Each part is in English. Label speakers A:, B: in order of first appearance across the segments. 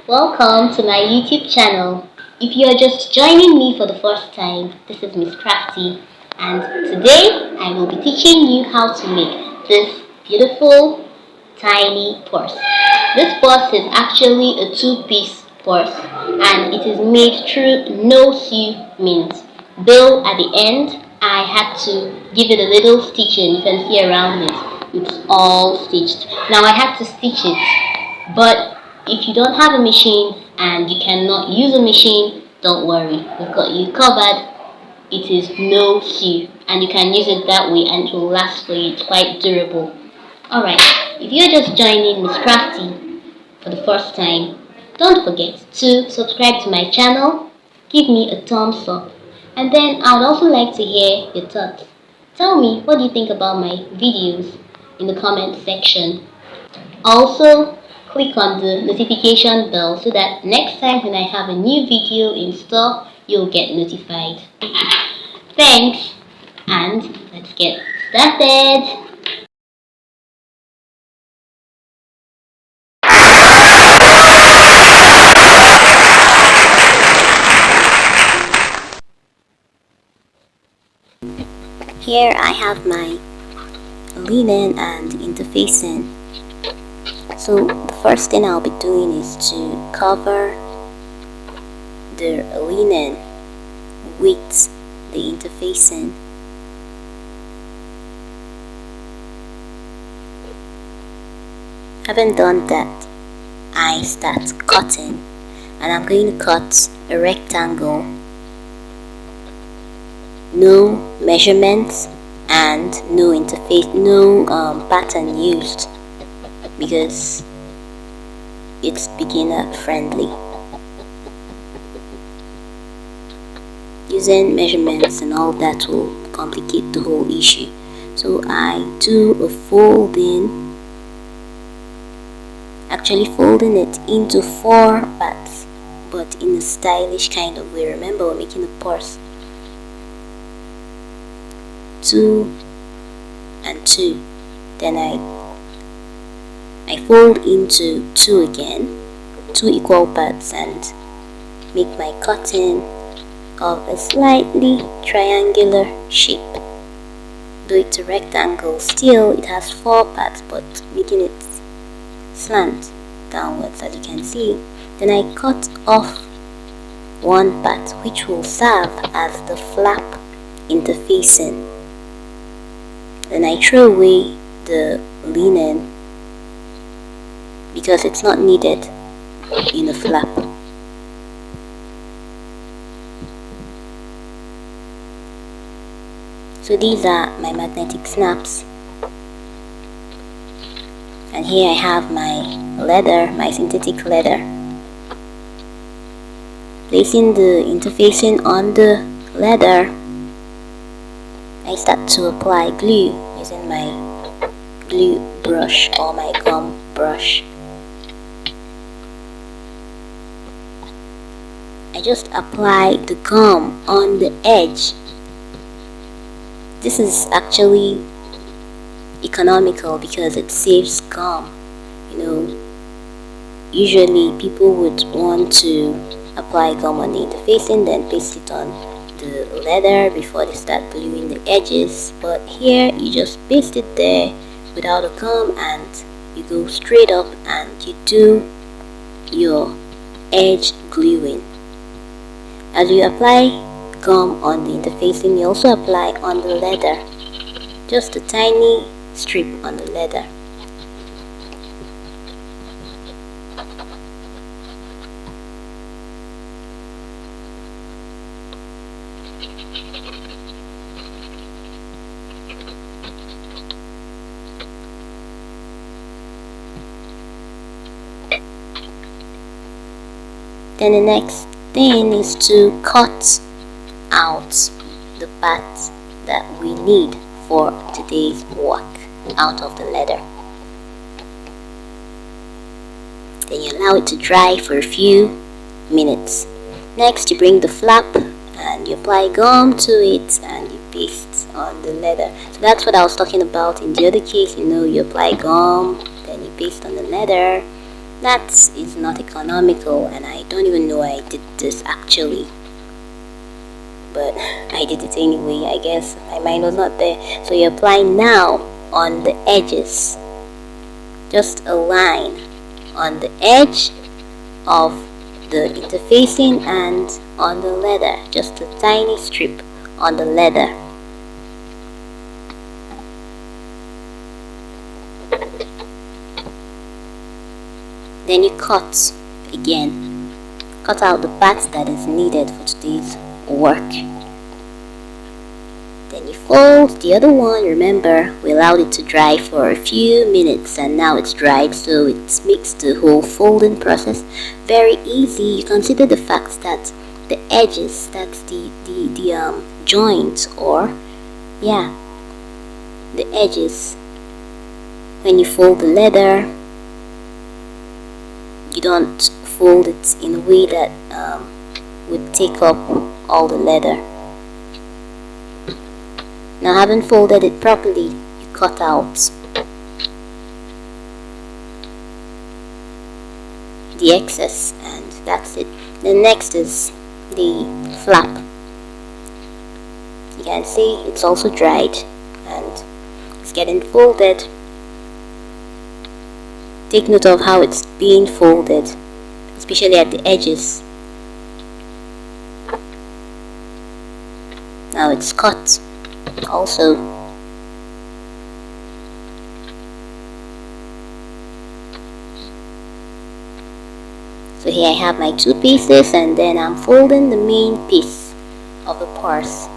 A: Welcome to my YouTube channel. If you are just joining me for the first time, this is Miss Crafty, and today I will be teaching you how to make this beautiful tiny purse. This purse is actually a two-piece purse and it is made through no-sew means. Though at the end I had to give it a little stitching, you can see around it. It's all stitched. Now I had to stitch it, but if you don't have a machine and you cannot use a machine, don't worry, we've got you covered. It is no sew and you can use it that way and it will last for you. It's quite durable. Alright, if you're just joining Miss Crafty for the first time, don't forget to subscribe to my channel, give me a thumbs up, and then I would also like to hear your thoughts. Tell me what do you think about my videos in the comment section. Also, click on the notification bell so that next time when I have a new video in store, you'll get notified. Thanks, and let's get started. Here I have my linen and interfacing. So the first thing I'll be doing is to cover the linen with the interfacing. Having done that, I start cutting, and I'm going to cut a rectangle. No measurements and no interface, no pattern used because it's beginner friendly. Using measurements and all that will complicate the whole issue. So I do a folding, actually folding it into 4 parts, but in a stylish kind of way. Remember, we're making a purse. 2 and 2. Then I fold into 2 again, 2 equal parts, and make my cutting of a slightly triangular shape. Though it's a rectangle, still it has 4 parts, but making it slant downwards as you can see. Then I cut off 1 part which will serve as the flap interfacing. Then I throw away the linen because it's not needed in a flap. So these are my magnetic snaps, and here I have my leather, my synthetic leather. Placing the interfacing on the leather, I start to apply glue using my glue brush or my gum brush. I just apply the gum on the edge. This is actually economical because it saves gum. You know, usually people would want to apply gum on the interfacing, then paste it on the leather before they start gluing the edges, but here you just paste it there without a gum and you go straight up and you do your edge gluing. As you apply gum on the interfacing, you also apply on the leather, just a tiny strip on the leather. Then the next thing is to cut out the part that we need for today's work out of the leather. Then you allow it to dry for a few minutes. Next, you bring the flap and you apply gum to it and you paste on the leather. So that's what I was talking about in the other case. You know, you apply gum, then you paste on the leather, That is not economical, and I don't even know why I did this actually. But I did it anyway. I guess my mind was not there. So you apply now on the edges, just a line on the edge of the interfacing and on the leather, just a tiny strip on the leather. Then you cut again, cut out the part that is needed for today's work. Then you fold the other one. Remember, we allowed it to dry for a few minutes and now it's dried, so it makes the whole folding process very easy. You consider the fact that the edges, that's the joint, or the edges, when you fold the leather, you don't fold it in a way that would take up all the leather. Now, having folded it properly, you cut out the excess, and that's it. Then next is the flap. You can see it's also dried and it's getting folded. Take note of how it's being folded, especially at the edges. Now it's cut also. So here I have my two pieces, and then I'm folding the main piece of the purse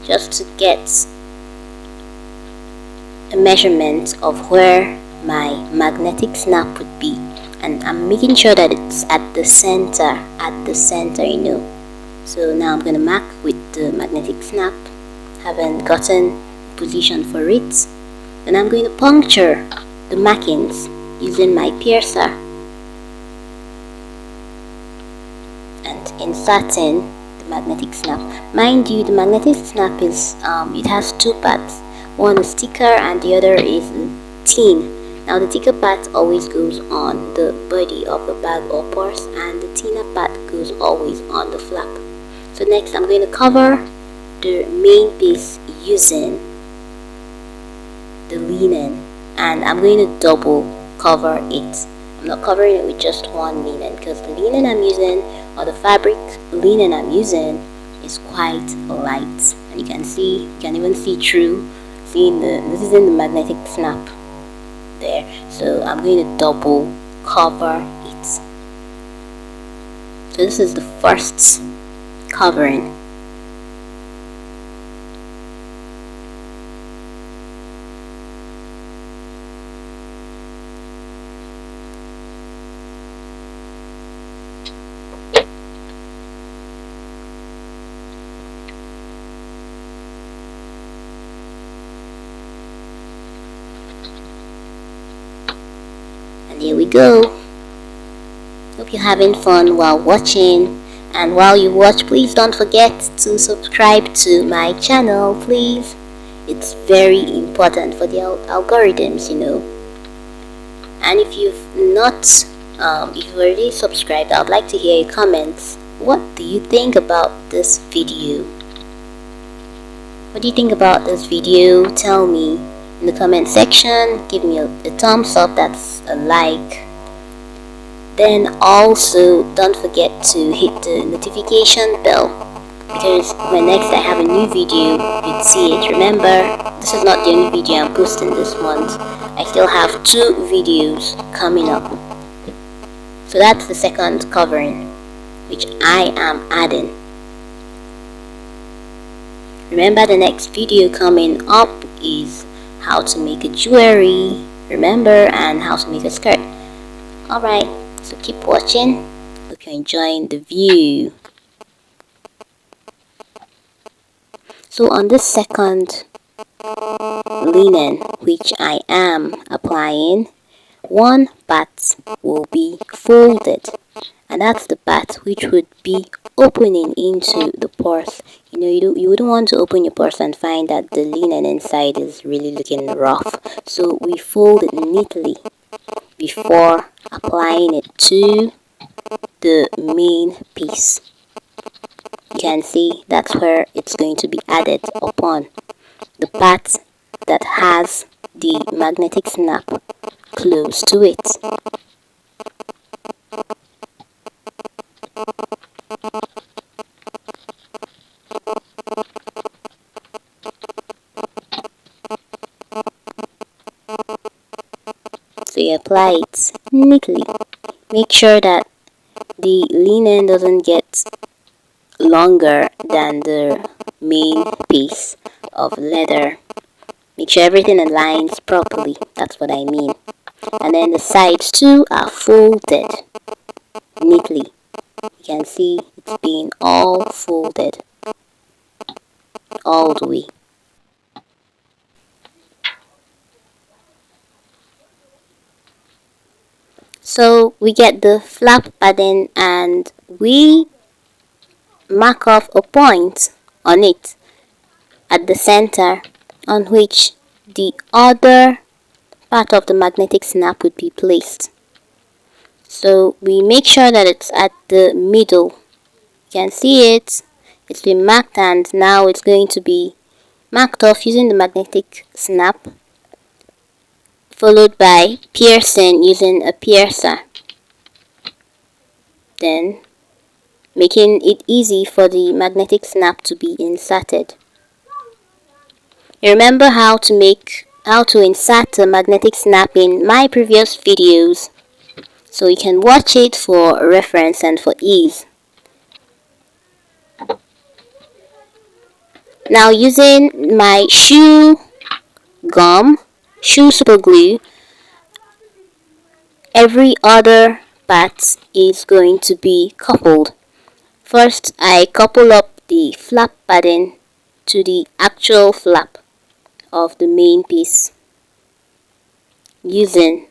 A: just to get a measurement of where my magnetic snap would be, and I'm making sure that it's at the center, So now I'm gonna mark with the magnetic snap, having gotten position for it. Then I'm going to puncture the markings using my piercer and inserting the magnetic snap. Mind you, the magnetic snap is it has two parts. One is thicker and the other is thin. Now the thicker part always goes on the body of the bag or purse, and the thinner part goes always on the flap. So next I'm going to cover the main piece using the linen, and I'm going to double cover it. I'm not covering it with just one linen, because the linen I'm using, or the fabric linen I'm using, is quite light, and you can even see through. This is in the magnetic snap there, so I'm going to double cover it. So this is the first covering. And here we go. Hope you're having fun while watching, and while you watch, please don't forget to subscribe to my channel, please. It's very important for the algorithms, And if you've not if you've already subscribed, I would like to hear your comments. What do you think about this video? What do you think about this video? Tell me in the comment section. Give me a thumbs up, that's a like. Then also don't forget to hit the notification bell, because when next I have a new video, you'd see it. Remember, this is not the only video I'm posting this month. I still have 2 videos coming up. So that's the second covering, which I am adding. Remember, the next video coming up is how to make a jewelry, and how to make a skirt. Alright, so keep watching. Hope you're enjoying the view. So on this second linen, which I am applying, one part will be folded, and that's the part which would be opening into the purse. You wouldn't want to open your purse and find that the linen inside is really looking rough, so we fold it neatly
B: before applying it to the main piece. You can see that's where it's going to be added upon the part that has the magnetic snap close to it. So you apply it neatly. Make sure that the linen doesn't get longer than the main piece of leather. Make sure everything aligns properly. That's what I mean. And then the sides too are folded neatly. You can see it's being all folded all the way. So we get the flap pattern and we mark off a point on it at the center on which the other part of the magnetic snap would be placed. So we make sure that it's at the middle. You can see it's been marked, and now it's going to be marked off using the magnetic snap, followed by piercing using a piercer, then making it easy for the magnetic snap to be inserted. You remember how to insert a magnetic snap in my previous videos, so you can watch it for reference and for ease. Now using my shoe super glue, every other part is going to be coupled. First, I couple up the flap pattern to the actual flap of the main piece using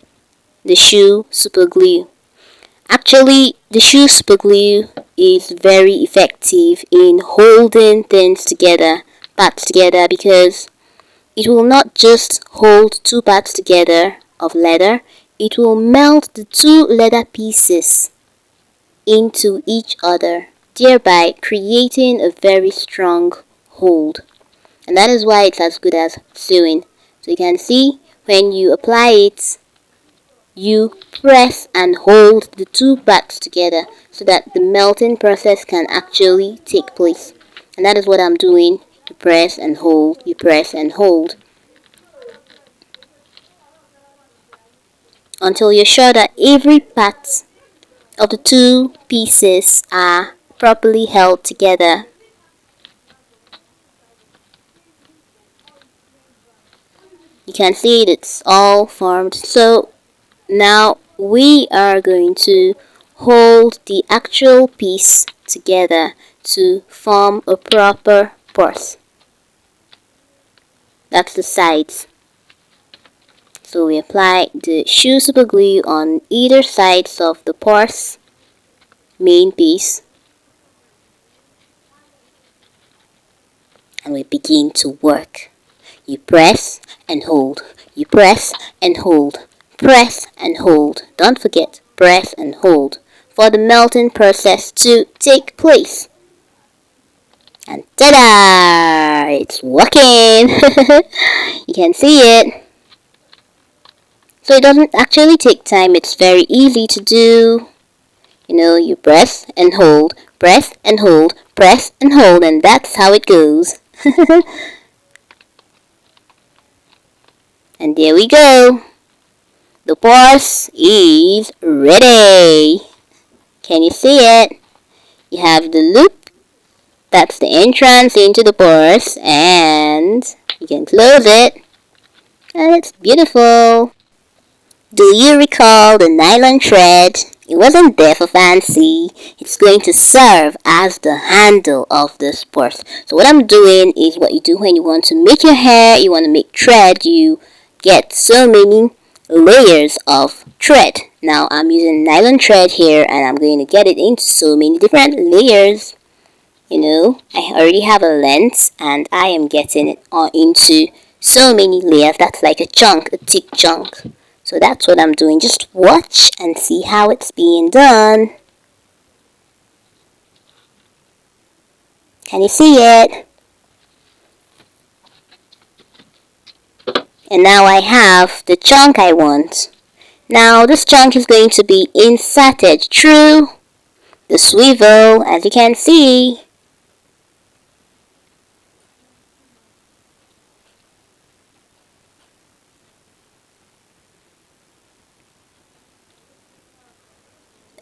B: the shoe super glue. Actually, the shoe super glue is very effective in holding things together, parts together, because it will not just hold two parts together of leather, it will melt the two leather pieces into each other, thereby creating a very strong hold. And that is why it's as good as sewing. So you can see when you apply it, you press and hold the two parts together so that the melting process can actually take place. And that is what I'm doing. You press and hold, you press and hold, until you're sure that every part of the two pieces are properly held together. You can see it's all formed. So now we are going to hold the actual piece together to form a proper purse. That's the sides. So we apply the shoe super glue on either sides of the purse main piece, and we begin to work. You press and hold, you press and hold, press and hold. Don't forget, press and hold for the melting process to take place. And ta-da! It's working! You can see it. So it doesn't actually take time, it's very easy to do. You know, you press and hold, press and hold, press and hold, and that's how it goes. And there we go. The purse is ready. Can you see it? You have the loop. That's the entrance into the purse, and you can close it. And it's beautiful. Do you recall the nylon thread? It wasn't there for fancy. It's going to serve as the handle of this purse. So what I'm doing is what you do when you want to make your hair, you want to make thread, you get so many layers of thread. Now I'm using nylon thread here, and I'm going to get it into so many different layers. You know, I already have a length, and I am getting it all into so many layers. That's like a chunk, a thick chunk. So that's what I'm doing. Just watch and see how it's being done. Can you see it? And now I have the chunk I want. Now this chunk is going to be inserted through the swivel, as you can see.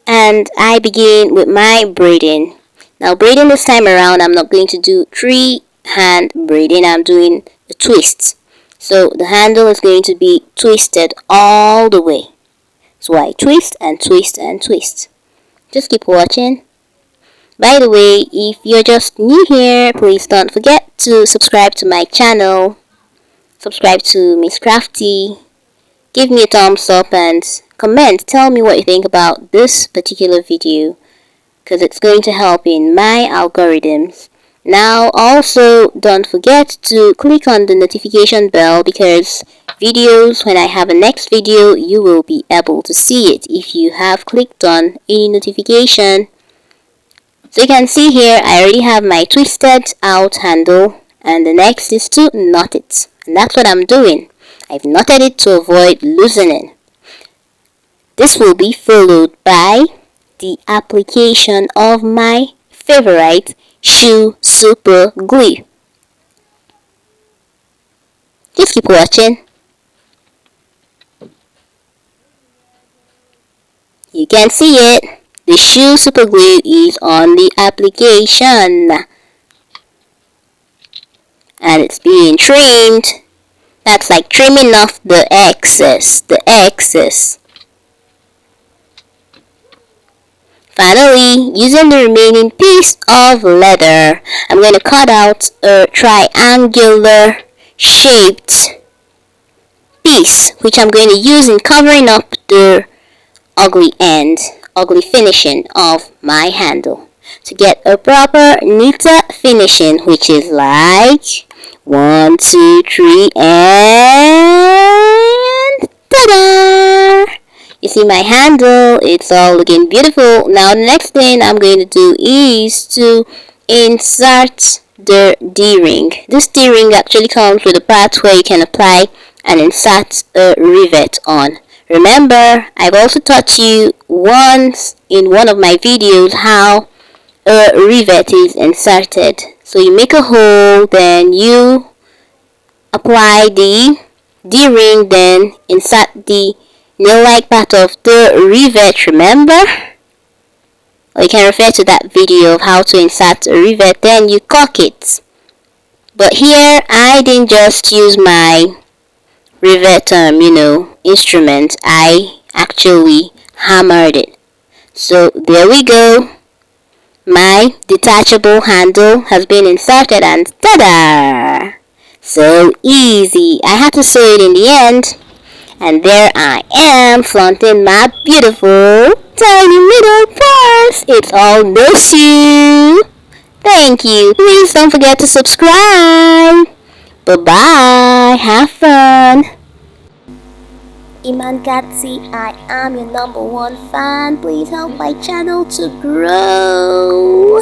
B: And I begin with my braiding. Now braiding this time around, I'm not going to do 3-hand braiding, I'm doing the twists. So the handle is going to be twisted all the way. So I twist and twist and twist. Just keep watching. By the way, if you're just new here, please don't forget to subscribe to my channel. Subscribe to Miss Crafty. Give me a thumbs up and comment. Tell me what you think about this particular video, because it's going to help in my algorithms. Now also don't forget to click on the notification bell, because videos, when I have a next video, you will be able to see it if you have clicked on any notification. So you can see here I already have my twisted out handle, and the next is to knot it, and that's what I'm doing. I've knotted it to avoid loosening. This will be followed by the application of my favorite shoe super glue. Just keep watching. You can see it. The shoe super glue is on the application, and it's being trimmed. That's like trimming off the excess. Finally, using the remaining piece of leather, I'm going to cut out a triangular shaped piece, which I'm going to use in covering up the ugly finishing of my handle, to get a proper neater finishing, which is like 1, 2, 3, and ta-da! You see my handle, it's all looking beautiful. Now the next thing I'm going to do is to insert the D-ring. This D-ring actually comes with a part where you can apply and insert a rivet on. Remember, I've also taught you once in one of my videos how a rivet is inserted. So you make a hole, then you apply the D-ring, then insert the nail-like part of the rivet, remember? Or you can refer to that video of how to insert a rivet, then you caulk it. But here, I didn't just use my rivet, instrument. I actually hammered it. So there we go. My detachable handle has been inserted, and ta-da! So easy. I had to sew it in the end. And there I am, flaunting my beautiful tiny little purse. It's all no shoe. Thank you. Please don't forget to subscribe. Bye-bye. Have fun. Iman Gatsi, I am your #1 fan. Please help my channel to grow.